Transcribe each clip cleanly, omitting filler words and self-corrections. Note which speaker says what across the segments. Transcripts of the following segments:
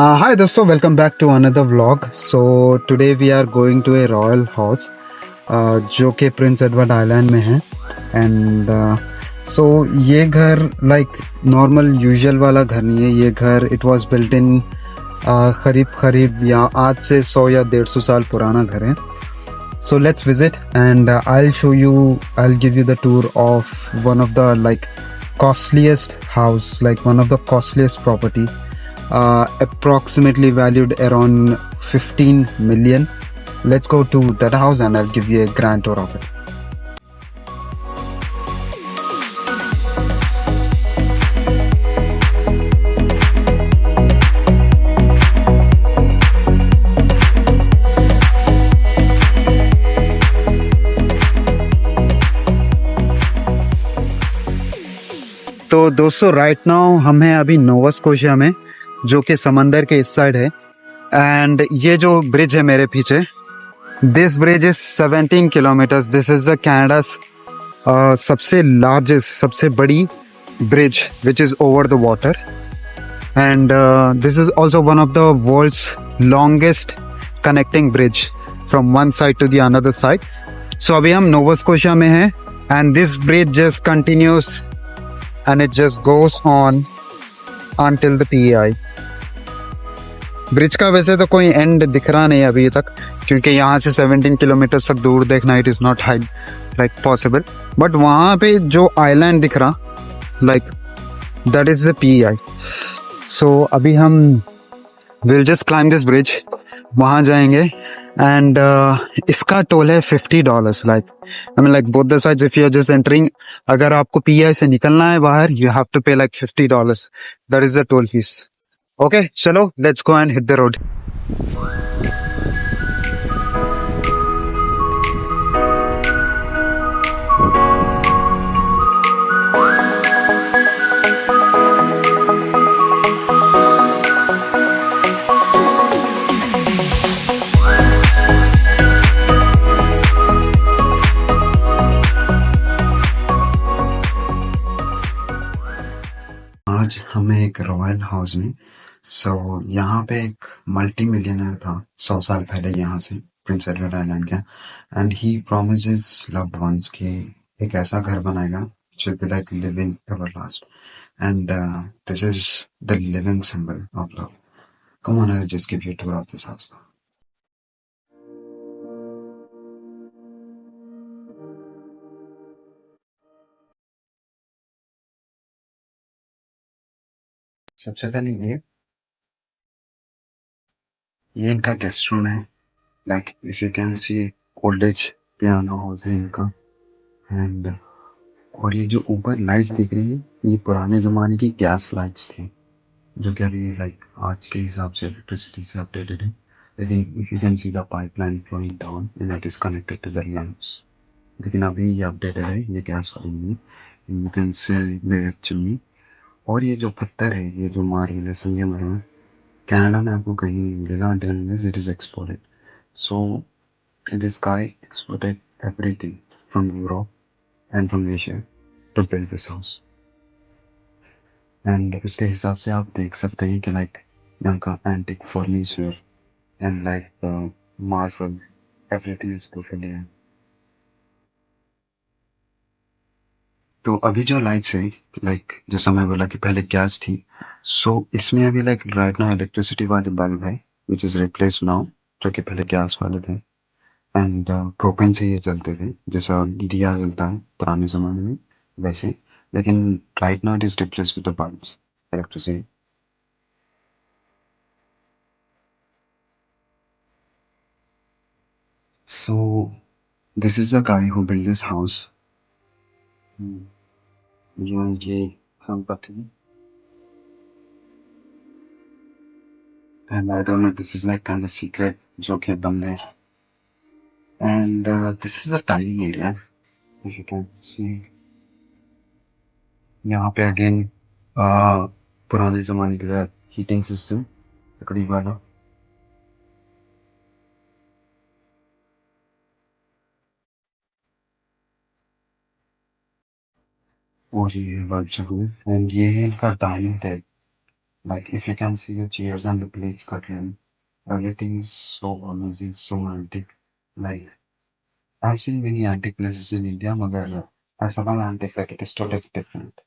Speaker 1: Hi दोस्तों, welcome back to another vlog. So today we are going to a royal house जो कि Prince Edward Island में है। And so ये घर लाइक नॉर्मल यूजुअल वाला घर नहीं है। ये घर इट वाज बिल्ट इन करीब करीब या आज से 100 या 150 साल पुराना घर है। So let's visit and I'll give you the tour of one of the like costliest house, like one of the costliest property, approximately valued around 15 million. Let's go to that house and I'll give you a grand tour of it. तो दोस्तों right now हम हैं अभी नोवा Scotia में, जो कि समंदर के इस साइड है। एंड ये जो ब्रिज है मेरे पीछे, this bridge is 17 kilometres. This is the Canada सबसे लार्जेस्ट, सबसे बड़ी bridge which is over the water. And this is also one of the world's longest connecting bridge from one side to the another side. So अभी हम Nova Scotia में हैं and this bridge just continues and it just goes on until the PEI. Bridge का वैसे तो कोई and दिख रहा नहीं अभी तक, क्योंकि यहाँ से 17 किलोमीटर तक दूर देखना it is not hide like possible. But वहाँ पे जो आइलैंड दिख रहा like that is the PEI। सो अभी हम will just climb this bridge, वहाँ जाएंगे। एंड इसका टोल है $50। Like I mean like both the sides if you are just entering, अगर आपको PEI से निकलना है बाहर, you have to pay like $50। That is the toll fees. Okay, चलो let's go and hit the road. आज हमें एक रॉयल हाउस में, यहाँ पे एक मल्टी मिलियनर था 100 साल पहले यहाँ से, प्रिंस एडवर्ड आइलैंड का। And he promises loved ones कि एक ऐसा घर बनाएगा which will be like living everlast. And this is the living symbol of love. Come on, I'll just give you a tour of this house. सबसे पहले ये इनका गेस्ट रूम है। Like if you can C, old age piano house है इनका। And और ये जो ऊपर लाइट्स दिख रही है, ये पुराने ज़माने की गैस लाइट्स थी, जो कि अभी लाइक आज के हिसाब से इलेक्ट्रिसिटी से अपडेटेड है। लेकिन if you can see the pipeline flowing down and it is connected to the lamps. लेकिन अभी ये अपडेटेड है, ये गैस वाली you can see the chimney. और ये जो पत्थर है, ये जो मार्बल है, संगमरमर है, कनाडा में आपको कहीं नहीं मिलेगा until it is exported. So this guy exported everything from Europe and from Asia to build this house. And उसके हिसाब से आप देख सकते हैं कि लाइक यहाँ का antique furniture and like marble, everything is totally है। तो अभी जो लाइट्स है, लाइक जैसा मैं बोला कि पहले गैस थी, सो इसमें अभी लाइक राइट नाउ इलेक्ट्रिसिटी वाले बल्ब है विच इज रिप्लेस नाउ, जो कि पहले गैस वाले थे। एंड प्रोपेन से ये चलते थे, जैसा दिया जलता है पुराने ज़माने में वैसे। लेकिन right now it is replace with the bulbs, electricity. So this is the guy who built this house. ये संपत्ति, and I don't know, this is like kind of secret जो कि बंद है। And this is a dining area, if you can see. यहाँ पे again पुराने ज़माने का हीटिंग सिस्टम लकड़ी वाला। और ये बल्ब है, एंड ये है इनका dining table. Like if you can see the chairs and the plates cut in, everything is so amazing, so antique. Like I've seen many antique places in India, magar Asabal antique, like it is totally different.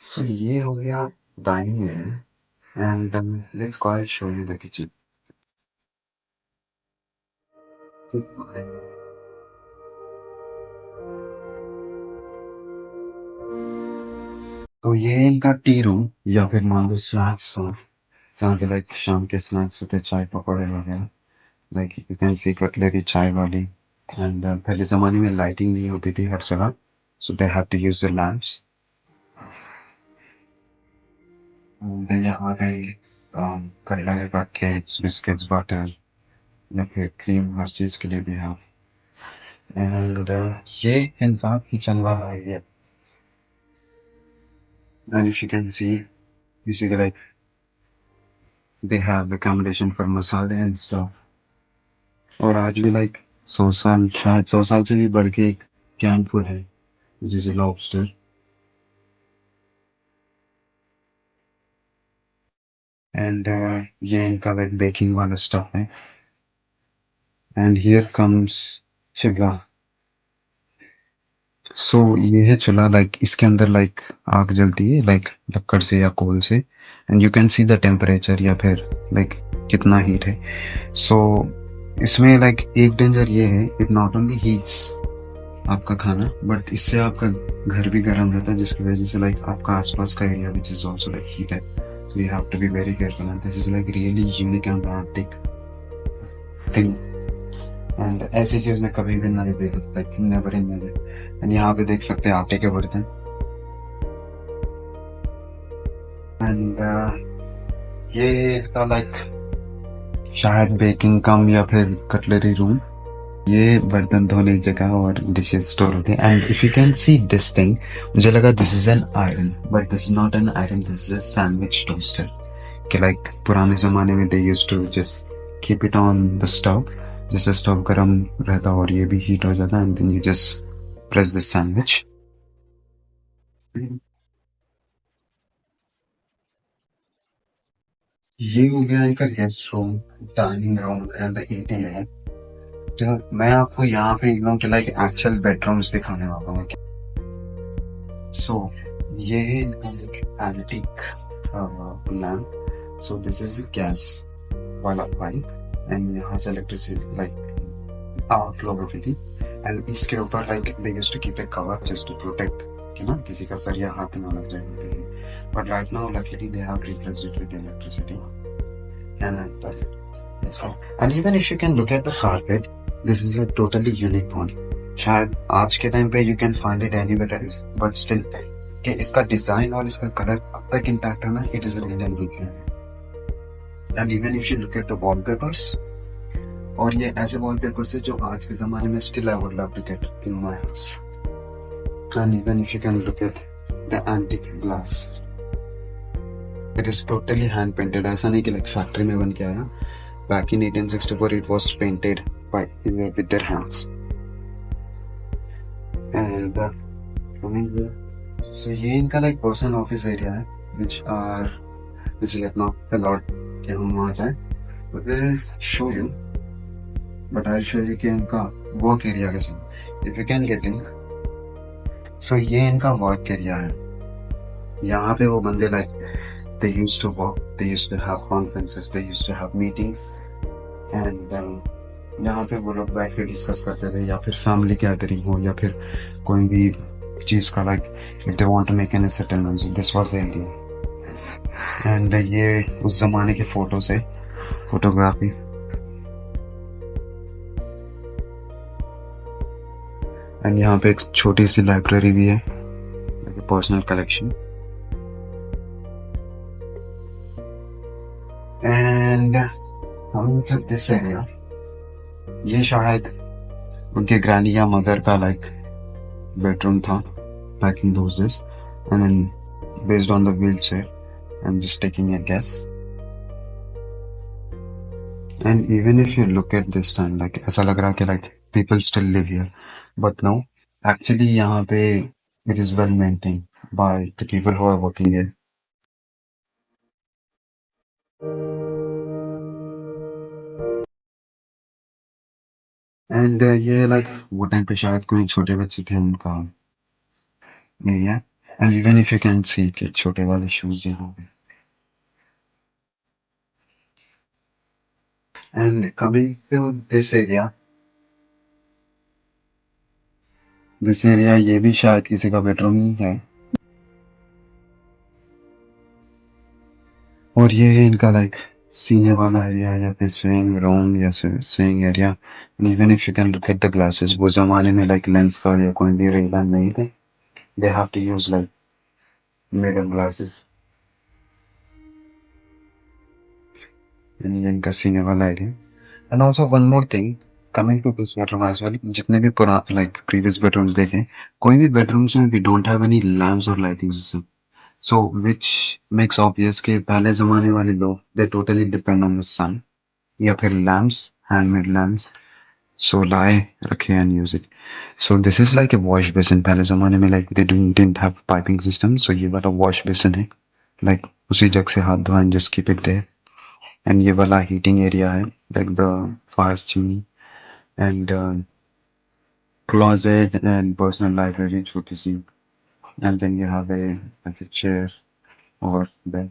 Speaker 1: So ये हो गया dining area, and let's go and show you the kitchen. तो ये इनका T room या फिर मान लो snacks हो, जहाँ पे लाइक शाम के स्नैक्स होते हैं, चाय पकौड़े वगैरह, like you can C cutlery चाय वाली। एंड पहले ज़माने में लाइटिंग नहीं होती थी हर जगह, so they have to use the lamps. And यहाँ पे करेला का केक्स, बिस्किट्स, बटर या फिर क्रीम हर चीज़ के लिए भी है। एंड ये इनका किचन वाला area, and if you can C, you see like they have accommodation for masala and stuff। और आज भी लाइक 100 साल, शायद 100 साल से भी बढ़ के एक कैंप फूड है जिसे लॉबस्टर। एंड ये इनका लाइक बेकिंग वाला स्टफ है। एंड हियर कम्स चिल्ला। सो ये है चूल्हा, लाइक इसके अंदर लाइक आग जलती है लाइक लकड़ से या कोल से, and you can see the temperature या फिर लाइक कितना हीट है। सो इसमें लाइक एक डेंजर ये है, इट नॉट ओनली हीट्स आपका खाना, बट इससे आपका घर भी गर्म रहता है, जिसकी वजह से लाइक आपका आसपास का area which is also like heat है। So you have to be very careful, and this is like really unique and romantic thing. And ऐसी चीज मैं कभी भी नहीं देखी, like never in my life. And यहाँ पे देख सकते हैं आटे के बर्तन। एंड ये इसका लाइक शायद बेकिंग कम या फिर कटलरी रूम। ये बर्तन धोने की जगह और डिशेज स्टोर होते हैं। And if you can see this thing, मुझे लगा this is an iron, but this is not an iron, this is a sandwich toaster. कि लाइक पुराने जमाने में they used to just keep it on the stove, जिससे stove गर्म रहता और ये भी हीट हो जाता, and then you just press this sandwich. ये हो गया इनका guest room, dining room and the eating है। तो मैं आपको यहाँ पे एकदम के लाइक एक्चुअल बेडरूम्स दिखाने वाला हूँ। सो ये है इनका antique lamp. So this is gas वाला पाइप, एंड यहाँ से इलेक्ट्रिसिटी लाइक पावर फ्लो होती थी। एंड इसके ऊपर like they used to keep a cover just to protect कि ना किसी का सर या हाथ ना लग जाए होती थी। But right now luckily they have replaced it with electricity. And that's all. And even if you can look at the carpet, this is a totally unique one. शायद आज के टाइम पे you can find it anywhere else, but still कि इसका design और इसका colour अब तक इंटैक्ट है ना, it is really unique। And even if you look at the wallpapers, और ये ऐसे wallpapers है जो आज के जमाने में still I would love to get in my house। And even if you can look at the antique glass, it is totally hand painted। ऐसा नहीं कि like factory में बन के आया। Back in 1864, it was painted with their hands। And coming here, so ये इनका like personal office area है, which like not allowed कि हम वहाँ जाएं। But we'll show you, but I'll show you कि इनका work area कैसा है। If you can get in, so ये इनका work area है। यहाँ पे वो बंदे like they used to work, they used to have conferences, they used to have meetings, and यहाँ पे वो लोग बैठ के डिस्कस करते थे, या फिर फैमिली गैदरिंग हो, या फिर कोई भी चीज का like if they want to make an settlement, this was the area. And ये उस जमाने के फोटोज है, फोटोग्राफी। एंड यहाँ पे एक छोटी सी लाइब्रेरी भी है, पर्सनल कलेक्शन। एंड हम दिस एरिया, ये शायद उनके ग्रैनी या मदर का लाइक बेडरूम था back in those days, and then based on the wheelchair I'm just taking a guess। And even if you look at this time, like ऐसा लग रहा है कि like people still live here, but no, actually यहाँ पे it is well maintained by the people who are working here. And ये like वो time पे शायद कोई छोटे बच्चे थे उनका area. And even if you can see कि छोटे वाले shoes यहाँ पे. And coming to this area ये भी शायद किसी का बेडरूम ही है. और ये है इनका लाइक सीने वाला एरिया या फिर स्विंग रूम या swing area. And even if you can look at the glasses, वो जमाने में लाइक लेंस का या कोई भी रेबन नहीं थे. They have to use like mirror glasses. And ये इनका सीने वाला area. And also one more thing, coming to this bedroom as well, जितने भी पुरा like previous bedrooms देखे, कोई भी bedrooms में we don't have any lamps or lighting system. So which makes obvious कि पहले जमाने वाले लोग they totally depend on the sun या फिर lamps, handmade lamps. So lie रखे and use it. So this is like a wash basin. पहले जमाने में like they didn't have piping system. So ये वाला wash basin है. Like उसी जग से हाथ धोएं, just keep it there. And ये वाला heating area है. Like the fire chimney and closet and personal library छोटी सी. And then you have a like a chair or bed.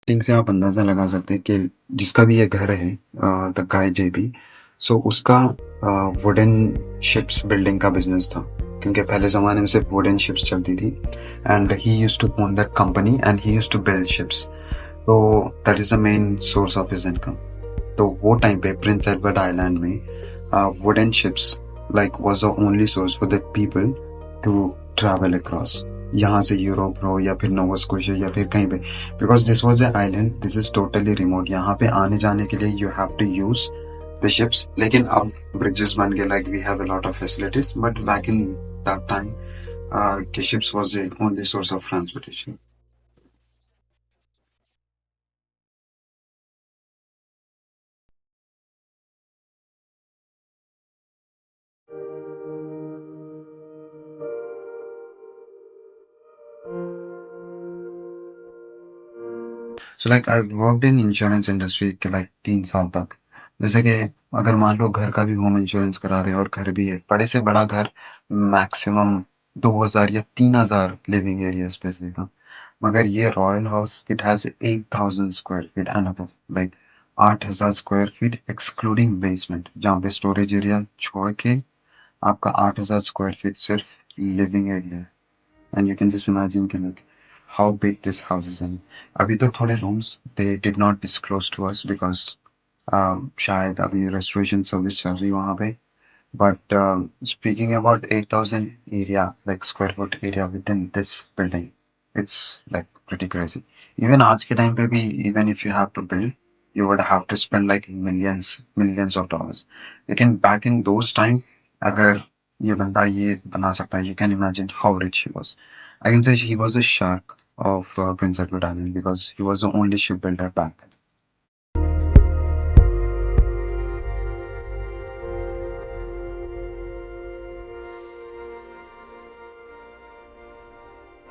Speaker 1: Thing से आप अंदाजा लगा सकते हैं कि जिसका भी ये घर है द गाय जेबी, सो उसका वुडन शिप्स बिल्डिंग का बिजनेस था क्योंकि पहले ज़माने में सिर्फ वुडन शिप्स चलती थी. And he used to own that company and he used to build ships. तो that is the main source of his income. तो वो टाइम पे प्रिंस एडवर्ड आइलैंड में wooden ships like was the only source for the people to travel across, यहाँ से Europe हो या फिर नोवा स्कोशिया या फिर कहीं पे. Because this was a island, this is totally remote. यहाँ पे आने जाने के लिए you have to use the ships. लेकिन अब ब्रिजेस बन गए, like we have a lot of facilities, but back in that time के ships was the only source of transportation. So like I worked in insurance industry के like 3 साल तक. जैसे कि अगर मान लो घर का भी होम इंश्योरेंस करा रहे हो और घर भी है, बड़े से बड़ा घर मैक्सिमम 2,000 या 3,000 लिविंग एरिया स्पेस देगा. मगर ये royal house it has 8,000 square feet and above, like 8,000 square feet excluding basement, जहाँ पे स्टोरेज एरिया छोड़ के आपका 8,000 स्क्वायर फीट सिर्फ लिविंग एरिया है. And you can just imagine कि like how big this house is. And अभी तो थोड़े rooms they did not disclose to us because शायद अभी restoration service चल रही है वहाँ पे. But speaking about 8,000 area, like square foot area within this building, it's like pretty crazy. Even आज के time पे भी, even if you have to build, you would have to spend like millions of dollars. लेकिन back in those time, अगर ये बंदा ये बना सकता है, you can imagine how rich he was. I can say he was a shark of Prince Edward Island because he was the only shipbuilder back then.